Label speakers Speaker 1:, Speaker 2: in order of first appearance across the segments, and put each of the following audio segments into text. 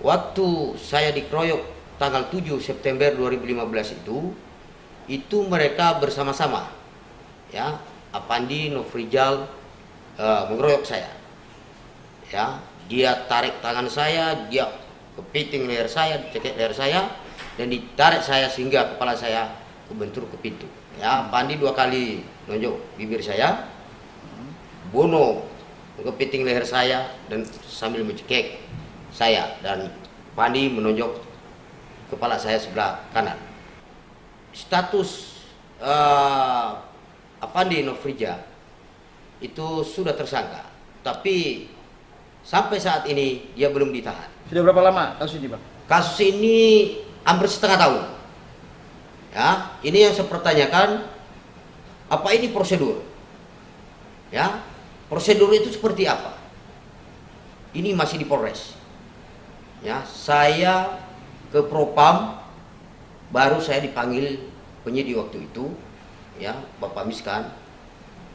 Speaker 1: waktu saya dikeroyok tanggal 7 September 2015 itu mereka bersama-sama, ya, Apandi Nofrijal mengeroyok saya, ya, dia tarik tangan saya, dia kepiting leher saya, dicekik leher saya, dan ditarik saya sehingga kepala saya kebentur ke pintu. Ya, Apandi 2 kali nonjok bibir saya, Bono kepiting leher saya dan sambil mencekik saya, dan Pandi menonjok kepala saya sebelah kanan. Status Apandi Nofrijal itu sudah tersangka, tapi sampai saat ini dia belum ditahan.
Speaker 2: Sudah berapa lama kasus ini, Bang?
Speaker 1: Kasus ini hampir setengah tahun. Ya, ini yang saya pertanyakan, apa ini prosedur? Ya, prosedur itu seperti apa? Ini masih di Polres. Ya, saya ke Propam, baru saya dipanggil penyidik waktu itu, ya, Bapak Miskan.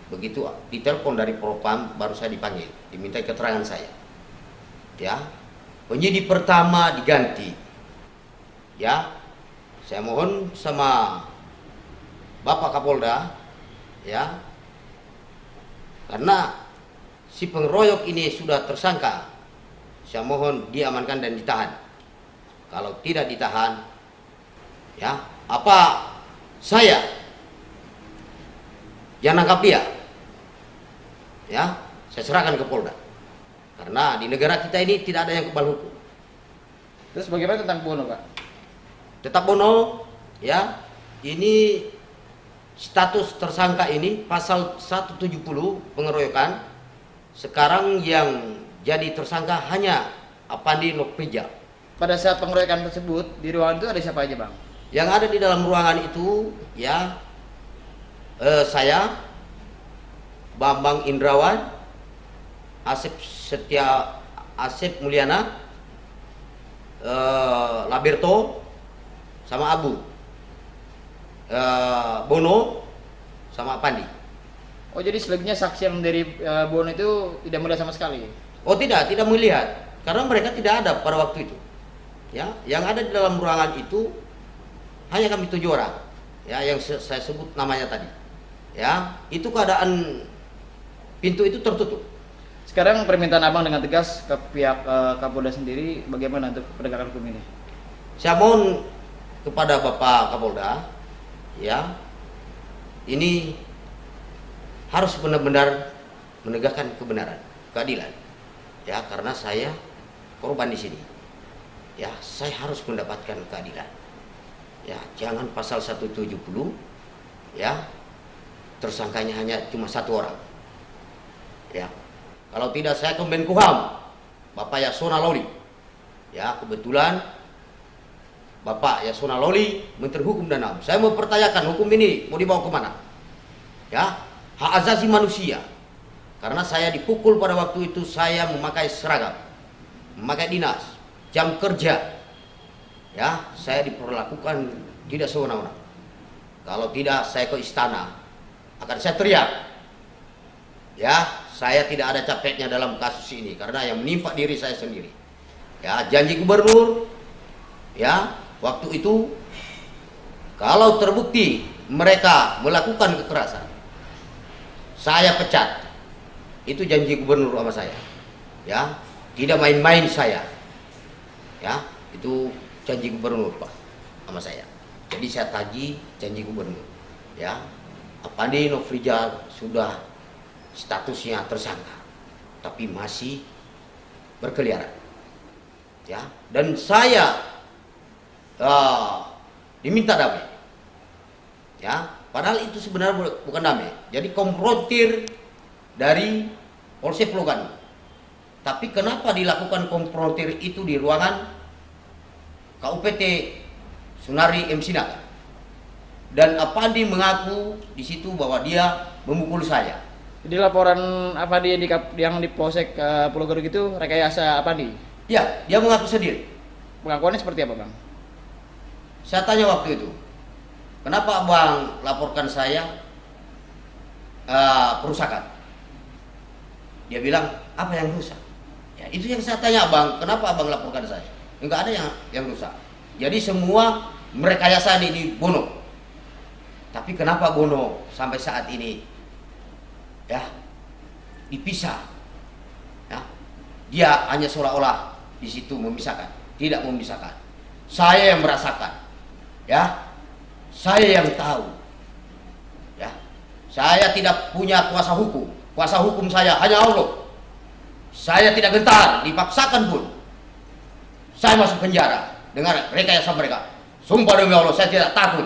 Speaker 1: Begitu ditelepon dari Propam, baru saya dipanggil, diminta keterangan saya. Ya, penyidik pertama diganti. Ya, saya mohon sama Bapak Kapolda, ya, karena si pengeroyok ini sudah tersangka, saya mohon diamankan dan ditahan. Kalau tidak ditahan, ya, apa saya yang nangkap dia? Ya, saya serahkan ke Polda. Karena di negara kita ini tidak ada yang kebal hukum.
Speaker 2: Terus bagaimana tentang Bono, Pak?
Speaker 1: Tetap Bono, ya, ini status tersangka ini pasal 170 pengeroyokan. Sekarang yang jadi tersangka hanya Apandi Nofrijal.
Speaker 2: Pada saat pengeroyokan tersebut di ruangan itu ada siapa aja, Bang?
Speaker 1: Yang ada di dalam ruangan itu, ya, saya, Bambang Indrawan, Asep Mulyana, Laberto, sama Abu, Bono, sama Apandi.
Speaker 2: Oh, jadi selebihnya saksi yang dari Bono itu tidak melihat sama sekali?
Speaker 1: Oh, tidak melihat, karena mereka tidak ada pada waktu itu. Ya, yang ada di dalam ruangan itu hanya kami 7 orang, ya, yang saya sebut namanya tadi. Ya, itu keadaan pintu itu tertutup.
Speaker 2: Sekarang permintaan Abang dengan tegas ke pihak Kapolda sendiri, bagaimana untuk penegakan hukum ini?
Speaker 1: Saya mohon kepada Bapak Kapolda, ya, ini harus benar-benar menegakkan kebenaran, keadilan. Ya, karena saya korban di sini. Ya, saya harus mendapatkan keadilan. Ya, jangan pasal 170, ya, tersangkanya hanya cuma 1 orang. Ya, kalau tidak saya ke Menkumham, Bapak Yasona Lawli. Ya, kebetulan Bapak Yasona Lawli, Menteri Hukum dan HAM. Saya mau pertanyakan hukum ini mau dibawa kemana? Ya, hak asasi manusia. Karena saya dipukul pada waktu itu saya memakai seragam, memakai dinas, jam kerja. Ya, saya diperlakukan tidak sewenang-wenang. Kalau tidak saya ke istana, akan saya teriak. Ya, saya tidak ada capeknya dalam kasus ini karena yang menimpa diri saya sendiri. Ya, janji gubernur, ya, waktu itu kalau terbukti mereka melakukan kekerasan, saya pecat. Itu janji gubernur sama saya. Ya, tidak main-main saya. Ya, itu janji gubernur, Pak, sama saya. Jadi saya tagih janji gubernur. Ya, Apandi Nofrijal sudah statusnya tersangka, tapi masih berkeliaran. Ya, dan saya diminta damai. Ya, padahal itu sebenarnya bukan damai. Jadi komprontir dari Polsek Logan. Tapi kenapa dilakukan komprontir itu di ruangan KUPT Sunari M. Sinaga? Dan Apandi mengaku di situ bahwa dia memukul saya.
Speaker 2: Jadi laporan Apandi yang di Polsek Pulau Gadung itu rekayasa Apandi?
Speaker 1: Ya, dia mengaku sendiri.
Speaker 2: Pengakuannya seperti apa, Bang?
Speaker 1: Saya tanya waktu itu, kenapa Abang laporkan saya perusakan? Dia bilang, apa yang rusak? Ya, itu yang saya tanya, Abang, kenapa Abang laporkan saya? Enggak ada yang rusak. Jadi semua merekayasa ini Bono. Tapi kenapa Bono sampai saat ini ya dipisah? Ya, dia hanya seolah-olah di situ memisahkan, tidak memisahkan. Saya yang merasakan, ya, saya yang tahu, ya. Saya tidak punya kuasa hukum. Kuasa hukum saya hanya Allah. Saya tidak gentar, dipaksakan pun. Saya masuk penjara dengan rekayasa mereka. Sumpah demi Allah, saya tidak takut.